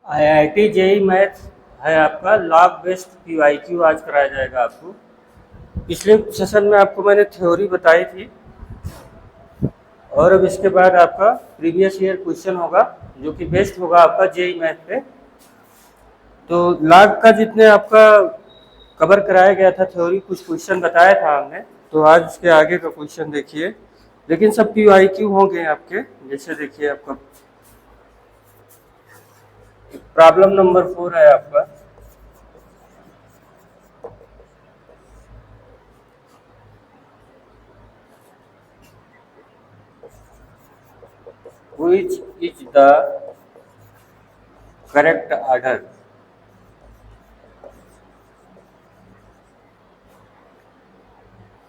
IIT JEE math है आपका log based PYQ आज कराया जाएगा आपको। पिछले सेशन में आपको मैंने थ्योरी बताई थी और अब इसके बाद आपका प्रीवियस ईयर क्वेश्चन होगा जो कि बेस्ड होगा आपका जेई मैथ पे। तो लॉग का जितने आपका कवर कराया गया था थ्योरी, कुछ क्वेश्चन बताया था हमने, तो आज के आगे का क्वेश्चन देखिए। लेकिन सब पीवाईक्यू होंगे आपके। जैसे देखिए आपका प्रॉब्लम नंबर 4 है आपका। Which is the correct order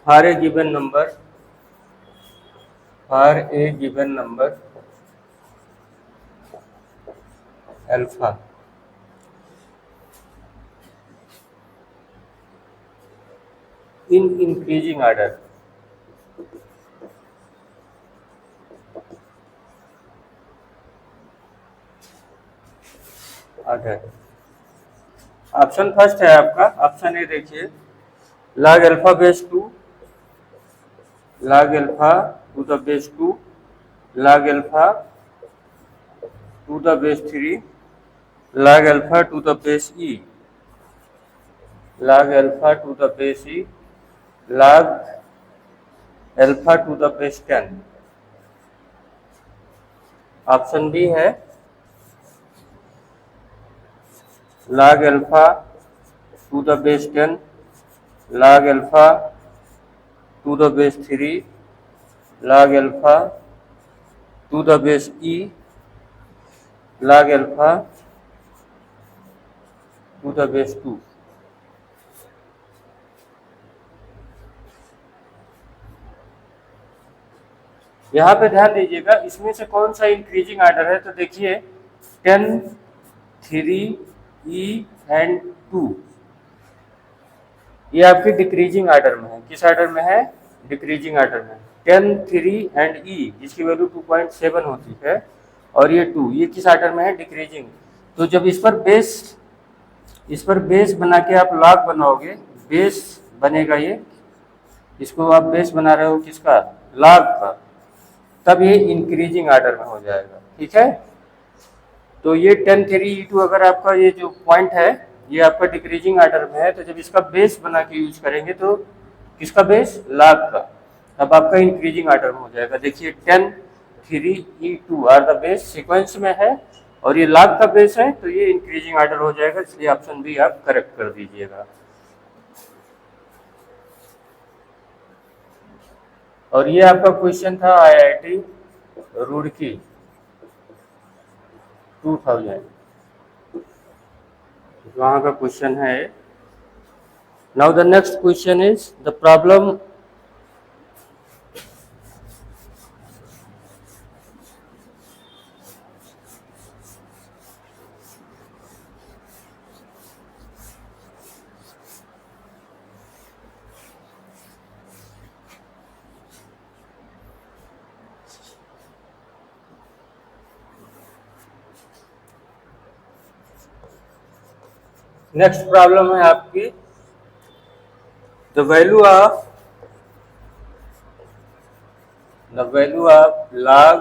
for a given number alpha in increasing order? Option first है आपका, ऑप्शन ए देखिए, log alpha base 2, log alpha to the base 2, log alpha to the base 3, log alpha to the base e, log alpha to the base e, log alpha to the base 10। Option B है log alpha to the base 10, log alpha to the base 3, log alpha to the base e, log alpha to the base 2। यहाँ पे ध्यान दीजिएगा, इसमें से कौन सा increasing order है। तो देखिए 10, 3, ई एंड 2 ये आपके डिक्रीजिंग ऑर्डर में है। किस ऑर्डर में है? डिक्रीजिंग ऑर्डर में। 10, 3 एंड ई जिसकी वैल्यू 2.7 होती है और ये 2 ये किस ऑर्डर में है? डिक्रीजिंग। तो जब इस पर बेस बना के आप लॉग बनाओगे, बेस बनेगा ये, इसको आप बेस बना रहे हो किसका? लॉग का, तब ये इंक्रीजिंग ऑर्डर में हो जाएगा। ठीक है, तो ये 10, 3, E2 अगर आपका ये जो पॉइंट है ये आपका डिक्रीजिंग ऑर्डर में है, तो जब इसका बेस बना के यूज करेंगे तो किसका बेस? लॉग का, तब आपका इंक्रीजिंग ऑर्डर में हो जाएगा। देखिए 10, 3, E2 are the base sequence में है और ये लॉग का बेस है, तो ये इंक्रीजिंग ऑर्डर हो जाएगा। इसलिए ऑप्शन बी आप करेक्ट कर दीजिएगा। और ये आपका क्वेश्चन था आईआईटी रुड़की 2000, वहाँ का क्वेश्चन है। Now the next question is the problem next problem है आपकी the value of log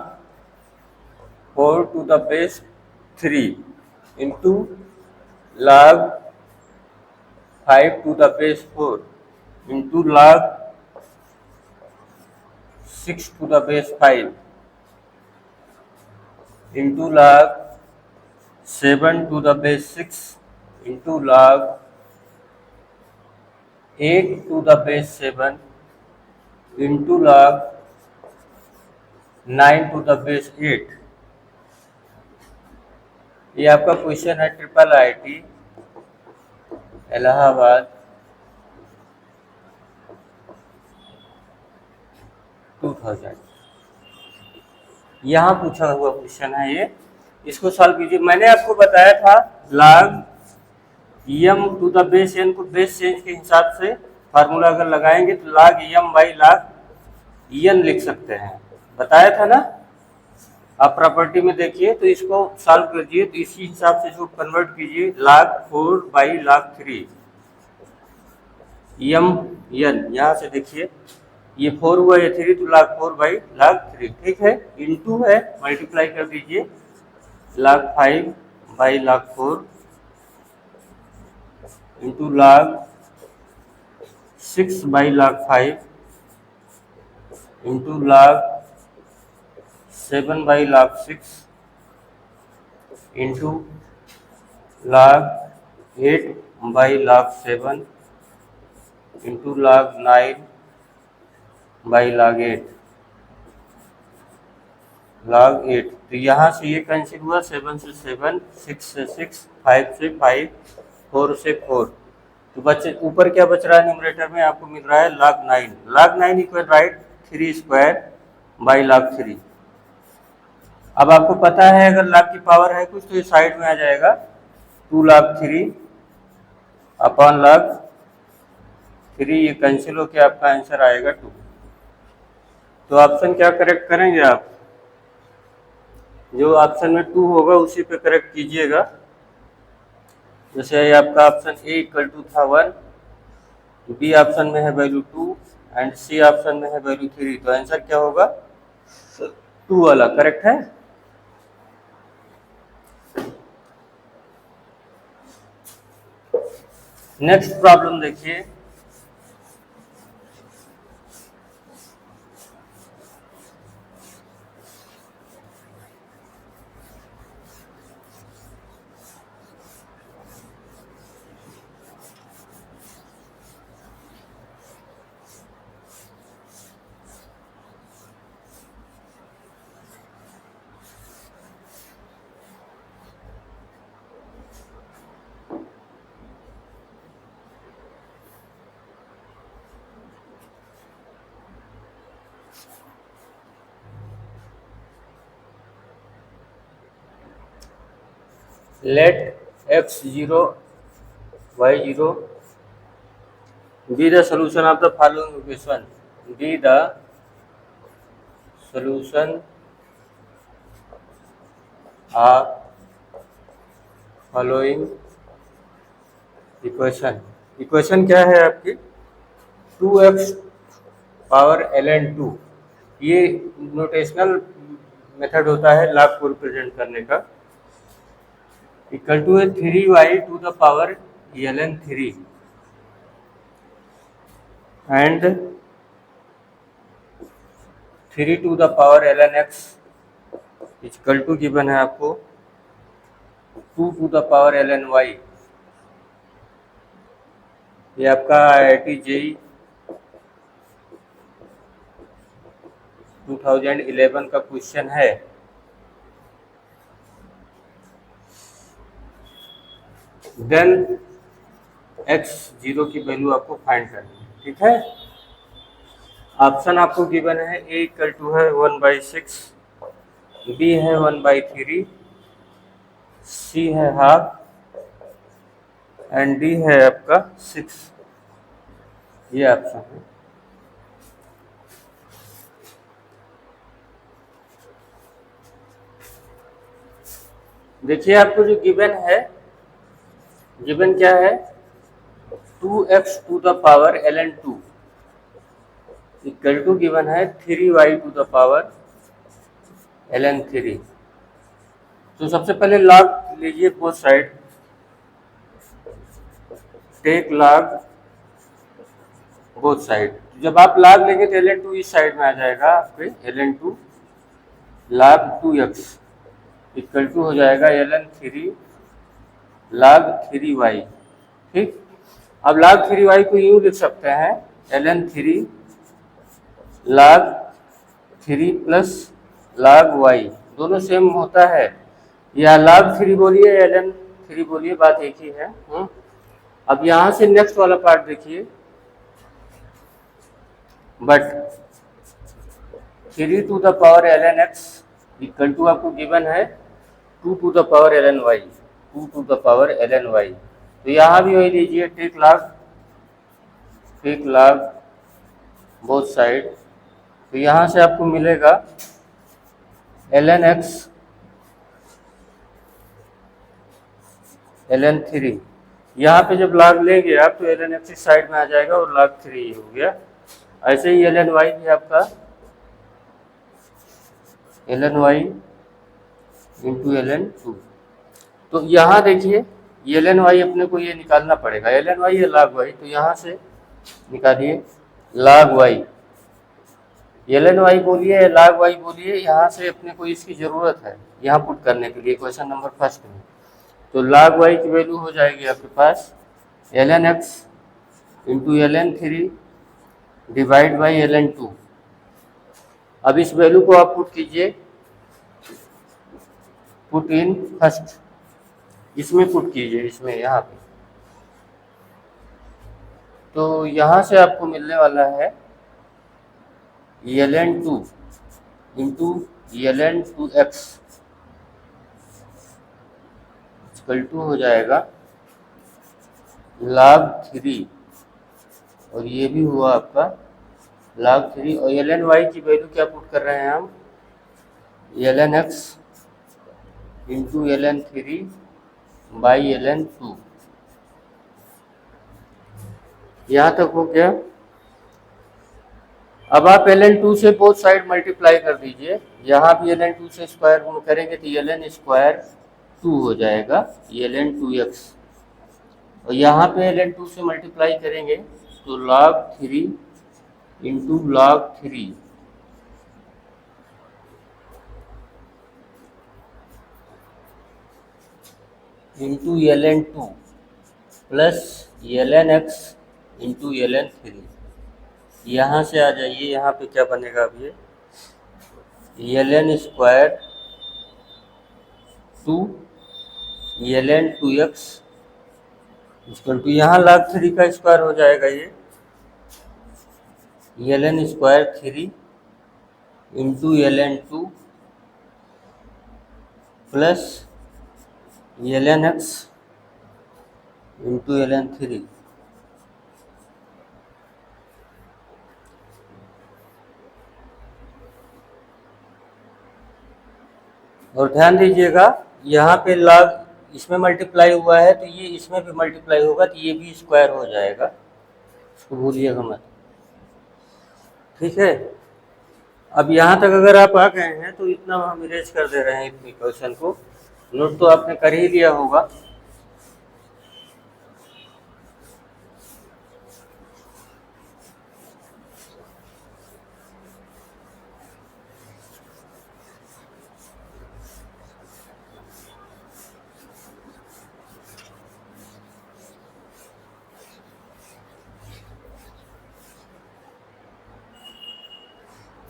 4 to the base 3 into log 5 to the base 4 into log 6 to the base 5 into log 7 to the base 6 into log 8 to the base 7 into log 9 to the base 8। ये आपका question है triple IT Allahabad 2000। यहाँ पूछा हुआ question है ये, इसको solve कीजिए। मैंने आपको बताया था log m to the base n को बेस चेंज के हिसाब से फार्मूला अगर लगाएंगे तो log m by log n लिख सकते हैं, बताया था ना। आप प्रॉपर्टी में देखिए तो इसको सॉल्व कीजिए तो इसी हिसाब से इसको कन्वर्ट कीजिए, log 4/log 3 यम एन, यहाँ से देखिए ये 4 हुआ, ये 3 तो log 4/log 3, ठीक है, इनटू है, मल्टीप्लाई कर दीजिए log 5/log 4 into log 6/log 5 into log 7/log 6 into log 8/log 7 into log 9/log 8 log 8। तो यहाँ से ये कैंसिल हुआ, 7 से 7, 6 से 6, 5 से 5, 4 से 4, तो बच्चे ऊपर क्या बच रहा है न्यूमरेटर में, आपको मिल रहा है log 9 इक्वल राइट 3² log 3। अब आपको पता है अगर log की पावर है कुछ तो ये साइड में आ जाएगा, 2log 3/log 3, ये कैंसिल होकर आपका आंसर आएगा 2। तो ऑप्शन क्या करेक्ट करेंगे आप, जो ऑप्शन में 2 होगा उसी पे करेक्ट कीजिएगा। जैसे आपका ऑप्शन ए इक्वल टू था 1, बी ऑप्शन में है वैल्यू 2 एंड सी ऑप्शन में है वैल्यू 3, तो आंसर क्या होगा, 2 वाला करेक्ट है। नेक्स्ट प्रॉब्लम देखिए, let x0 y0 be the solution of the following equation, be the solution of following equation. Equation क्या है आपकी, 2x⁴ln2, ये नोटेशनल मेथड होता है लॉग को रिप्रेजेंट करने का, इक्वल टू है 3y⁴ln3 and 3⁴lnx equal to given है आपको 2⁴lny। ये आपका IIT JEE 2011 का क्वेश्चन है। देन x0 की वैल्यू आपको फाइंड करनी है, ठीक है। ऑप्शन आपको गिवन है, a इक्वल टू है 1/6, b है 1/3, c है हाफ एंड d है आपका 6, ये ऑप्शन है। देखिए आपको जो गिवन है, गिवन क्या है, 2x⁴ln2 इक्वल टू गिवन है 3y⁴ln3। तो सबसे पहले लॉग लीजिए both side, take log both side. जब आप लॉग लेंगे तो ln2 इस साइड में आ जाएगा आपके, ln2 log 2x equal to हो जाएगा ln3 log 3y, ठीक। अब log 3y को यूँ लिख सकते हैं, ln3 log 3 plus log y, दोनों सेम होता है, या log 3 बोलिए या ln3 बोलिए, बात एक ही है। अब यहाँ से नेक्स्ट वाला पार्ट देखिए, बट 3⁴lnx इक्वल टू आपको गिवन है 2⁴lny, 2⁴lny। तो यहाँ भी वही लीजिए, टेक लॉग बोथ साइड। तो यहाँ से आपको मिलेगा ln x ln 3, यहाँ पे जब log लेंगे आप तो ln x इस साइड में आ जाएगा और log 3 हो गया। ऐसे ही ln y भी आपका ln y इंटू ln 2। तो यहाँ देखिए ln y अपने को ये निकालना पड़ेगा, ln y या log y, तो यहाँ से निकालिए log y, ln y बोलिए या log y बोलिए, यहाँ से अपने को इसकी ज़रूरत है यहाँ पुट करने के लिए क्वेश्चन नंबर फर्स्ट में। तो log y की वैल्यू हो जाएगी आपके पास ln x into ln 3 divide by ln 2। अब इस वैल्यू को आप पुट कीजिए, पुट इन फर्स्ट, इसमें पुट कीजिए, इसमें यहाँ पे। तो यहाँ से आपको मिलने वाला है ln 2 into ln 2x equal to हो जाएगा log 3, और ये भी हुआ आपका log 3, और ln y की वैल्यू क्या पुट कर रहे हैं हम, ln x into ln 3 by ln 2। यहाँ तक हो गया। अब आप ln 2 से बोथ साइड मल्टीप्लाई कर दीजिए, यहाँ भी ln 2 से स्क्वायर करेंगे तो ln स्क्वायर 2 हो जाएगा ln 2x, और यहाँ पे ln 2 से मल्टीप्लाई करेंगे तो log 3 into log 3 into ln 2 plus ln x into ln 3। यहाँ से आ जाइए, यहाँ पे क्या बनेगा अब ये ln square 2 ln 2x equal to, यहाँ log 3 का स्क्वायर हो जाएगा ये ln square 3 into ln 2 plus ln x into ln 3। और ध्यान दीजिएगा यहाँ पे log इसमें मल्टीप्लाई हुआ है तो ये इसमें भी मल्टीप्लाई होगा तो ये भी स्क्वायर हो जाएगा, इसको भूलिएगा मत, ठीक है। अब यहाँ तक अगर आप आ गए हैं तो इतना हम इरेज कर दे रहे हैं, इतनी क्वेश्चन को नोट तो आपने कर ही लिया होगा।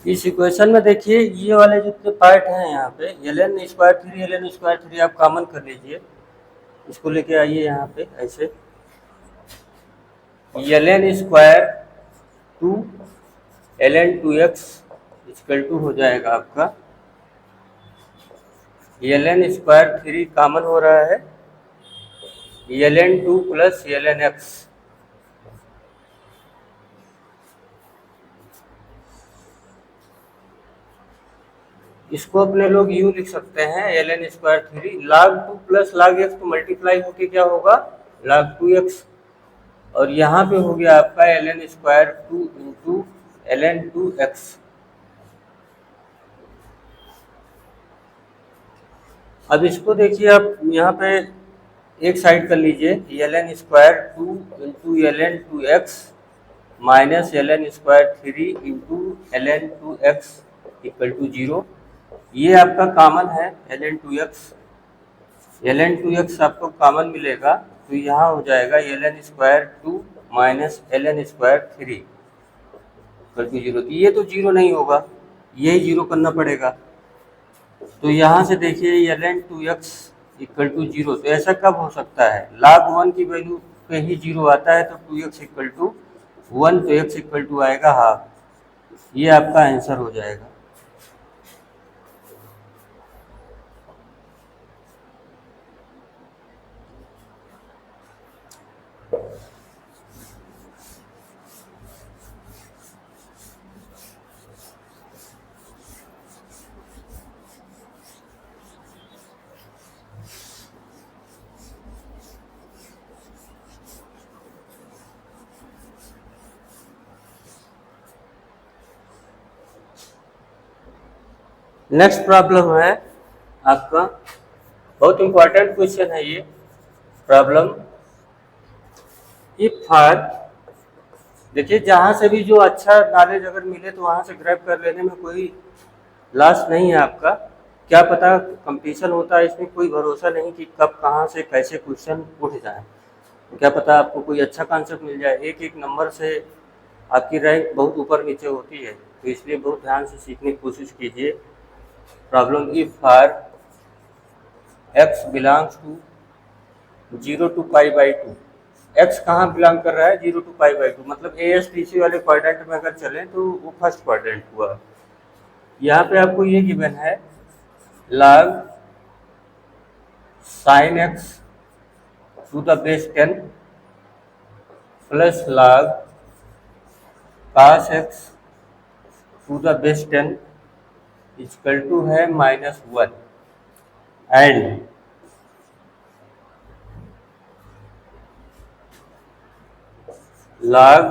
इस इक्वेशन में देखिए ये वाले जितने पार्ट हैं यहाँ पे ln स्क्वायर 3 ln स्क्वायर 3 आप कॉमन कर लीजिए, इसको लेके आइए यहाँ पे ऐसे ln square 2 ln 2x equal to हो जाएगा आपका ln स्क्वायर 3 कॉमन हो रहा है ln 2 प्लस ln x। इसको अपने लोग यूँ लिख सकते हैं ln square 3 log 2 plus log x तो मल्टीप्लाई होके क्या होगा log 2x, और यहाँ पे हो गया आपका ln square 2 into ln 2x। अब इसको देखिए आप यहाँ पे एक साइड कर लीजिए ln square 2 into ln 2x minus ln square 3 into ln 2x equal to 0। ये आपका कॉमन है ln 2x आपको कॉमन मिलेगा तो यहाँ हो जाएगा ln square 2 minus ln square 3 equal to 0। तो ये तो 0 नहीं होगा, यही 0 करना पड़ेगा। तो यहाँ से देखिए ln 2x इक्वल टू 0, तो ऐसा कब हो सकता है log 1 की वैल्यू पे ही 0 आता है तो 2x इक्वल टू 1, तो x इक्वल टू आएगा हाफ, ये आपका आंसर हो जाएगा। नेक्स्ट प्रॉब्लम है आपका, बहुत इंपॉर्टेंट क्वेश्चन है ये प्रॉब्लम। इफ फार, देखिए जहाँ से भी जो अच्छा नॉलेज अगर मिले तो वहाँ से ग्रैब कर लेने में कोई लॉस नहीं है आपका। क्या पता कंपटीशन होता है, इसमें कोई भरोसा नहीं कि कब कहाँ से कैसे क्वेश्चन उठ जाए। क्या पता आपको कोई अच्छा कॉन्सेप्ट मिल जाए। एक एक नंबर से आपकी रैंक बहुत ऊपर नीचे होती है, तो इसलिए बहुत ध्यान से सीखने की कोशिश कीजिए। Problem if for x belongs to 0 to π/2। x कहाँ बिलोंग कर रहा है, 0 to π/2, मतलब ASTC वाले क्वाड्रेंट में अगर चलें तो वो फर्स्ट क्वाड्रेंट हुआ। यहाँ पे आपको ये गिवन है log sin x to the base 10 plus log cos x to the base 10 equal to है -1 एंड log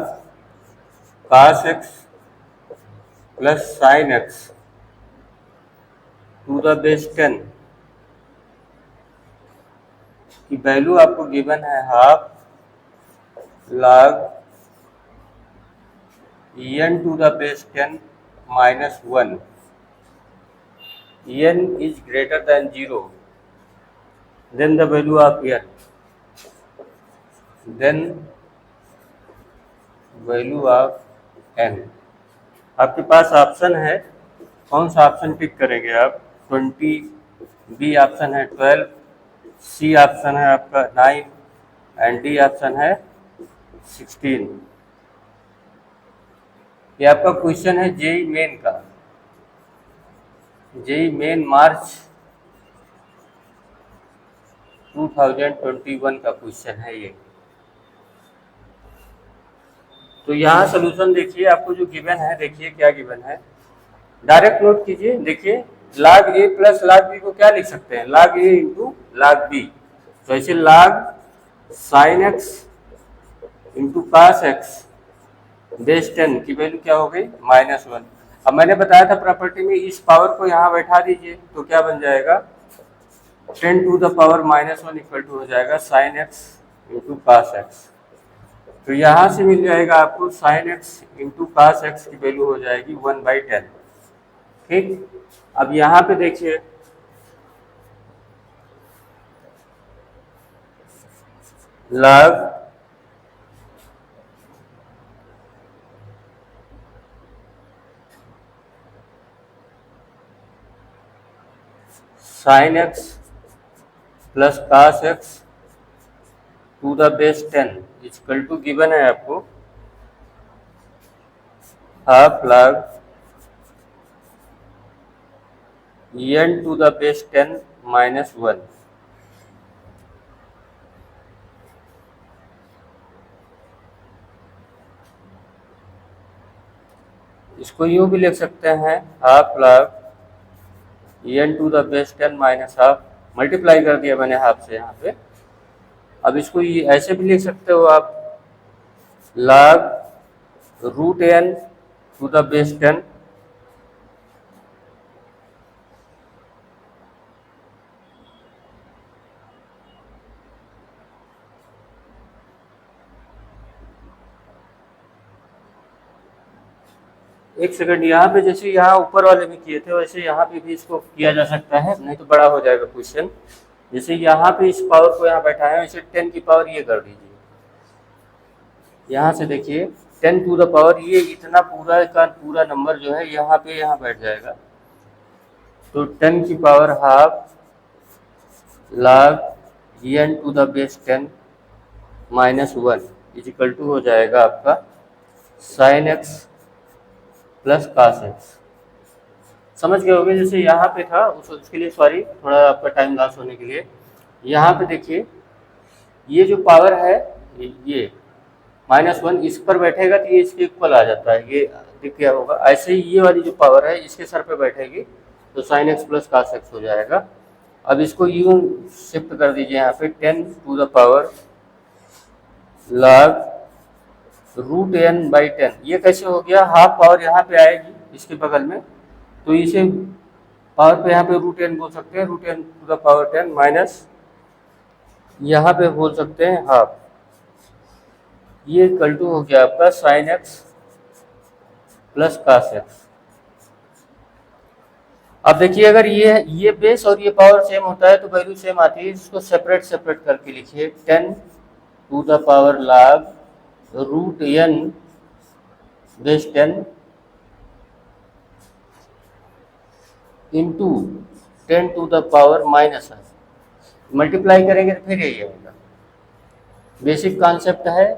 cos x प्लस sin x to the base 10 की वैल्यू आपको गिवन है half log n to the base 10 -1। n is greater than 0, then the value of n, then value of n। आपके पास option है, कौन सा option pick करेंगे आप? 20, बी ऑप्शन है 12, सी ऑप्शन है आपका 9 एंड डी ऑप्शन है 16। ये आपका क्वेश्चन है जेई मेन का, जेई मेन मार्च 2021 का क्वेश्चन है ये। तो यहाँ सोल्यूशन देखिए, आपको जो गिवन है देखिए क्या गिवन है, डायरेक्ट नोट कीजिए। देखिए log a plus log b को क्या लिख सकते हैं, log a into log b। तो ऐसे log sin x into cos x base 10 की वैल्यू क्या हो गई, -1। अब मैंने बताया था प्रॉपर्टी में इस पावर को यहाँ बैठा दीजिए तो क्या बन जाएगा, 10 to the power -1 equal to हो जाएगा sin x into cos x। तो यहाँ से मिल जाएगा आपको sin x into cos x की वैल्यू हो जाएगी 1/10। ठीक, अब यहाँ पे देखिए log sin x plus cos x to the base 10 equal to given है आपको half log n to the base 10 -1। इसको यूं भी लिख सकते हैं half log n to the base 10 -half, multiply कर दिया मैंने हाफ से यहाँ पे। अब इसको ऐसे भी लिख सकते हो आप log √n to the base 10 एक सेकंड, यहाँ पे जैसे यहाँ ऊपर वाले में किए थे वैसे यहाँ पे भी इसको किया जा सकता है, नहीं तो बड़ा हो जाएगा क्वेश्चन। जैसे यहाँ पे इस पावर को यहाँ बैठाया है, इसे 10 की पावर ये कर दीजिए। यहाँ से देखिए 10 टू द पावर ये इतना पूरा का पूरा नंबर जो है यहाँ पे यहाँ बैठ जाएगा। तो 10 की power half log n to the base 10 -1 equal to हो जाएगा आपका sin x plus cos x। समझ गए होंगे, जैसे यहाँ पे था उसके लिए सॉरी, थोड़ा आपका टाइम लॉस होने के लिए। यहाँ पे देखिए ये जो पावर है ये -1 इस पर बैठेगा तो ये इसके इक्वल आ जाता है, ये दिख गया होगा। ऐसे ही ये वाली जो पावर है इसके सर पे बैठेगी तो sin x plus cos x हो जाएगा। अब इसको यूं शिफ्ट कर दीजिए यहाँ पे 10 to the power log √n/10। ये कैसे हो गया, हाफ पावर यहाँ पे आएगी इसके बगल में, तो इसे पावर पे यहाँ पे रूट एन बोल सकते हैं, root n to the power 10 minus यहाँ पे बोल सकते हैं हाफ। ये इक्वल टू हो गया आपका sine x plus cos x. अब देखिए अगर ये बेस और ये पावर सेम होता है तो वैल्यू सेम आती है। इसको सेपरेट सेपरेट करके लिखिए, 10 to the power log root n base 10 into 10 to the power minus है, मल्टीप्लाई करेंगे तो फिर यही आएगा। बेसिक कॉन्सेप्ट है,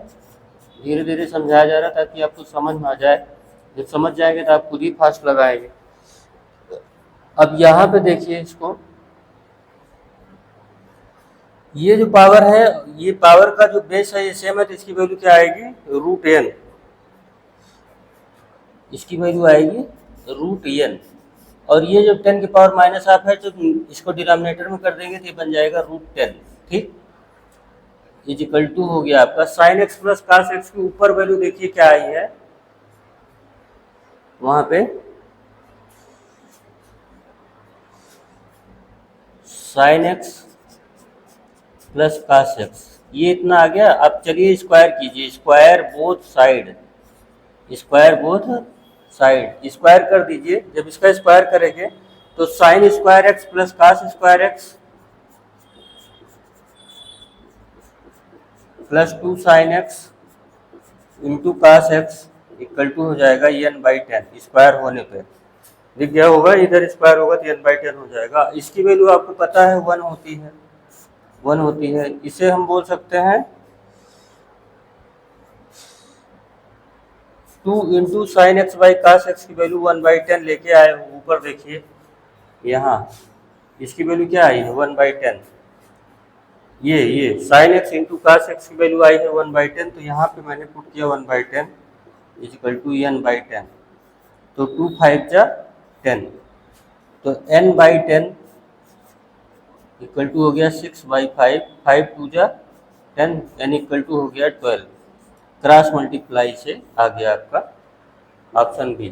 धीरे धीरे समझाया जा रहा है ताकि आपको समझ में आ जाए। जब समझ जाएंगे तो आप खुद ही फास्ट लगाएंगे। अब यहाँ पे देखिए इसको, ये जो पावर है, ये पावर का जो बेस है ये सेम है, तो इसकी वैल्यू क्या आएगी, रूट एन। इसकी वैल्यू आएगी रूट एन। और ये जो 10 की पावर माइनस हाफ है तो इसको डिनोमिनेटर में कर देंगे तो ये बन जाएगा रूट 10। ठीक, इज इक्वल टू हो गया आपका sine x plus cos x की ऊपर वैल्यू देखिए क्या आई है, वहां पे sine x plus cos x, ये इतना आ गया। अब चलिए स्क्वायर कीजिए, square both side, square both side square कर दीजिए। जब इसका स्क्वायर करेंगे तो sine square x plus cos square x plus 2 sine x into cos x equal to हो जाएगा n/10। स्क्वायर होने पे दिख गया होगा, इधर स्क्वायर होगा तो n/10 हो जाएगा। इसकी वैल्यू आपको पता है 1 होती है, 1 होती है। इसे हम बोल सकते हैं 2 into sine x by cos x की वैल्यू 1/10 लेके आए हो। ऊपर देखिए यहाँ इसकी वैल्यू क्या आई है 1/10। ये sine x into cos x की वैल्यू आई है 1/10, तो यहाँ पे मैंने पुट किया 1/10 इज इक्वल टू n/10। तो 2 5 जा 10, तो n/10 इक्वल टू हो गया 6/5, 5 2 जा 10, n इक्वल टू हो गया 12। क्रॉस मल्टीप्लाई से आ गया आपका ऑप्शन बी।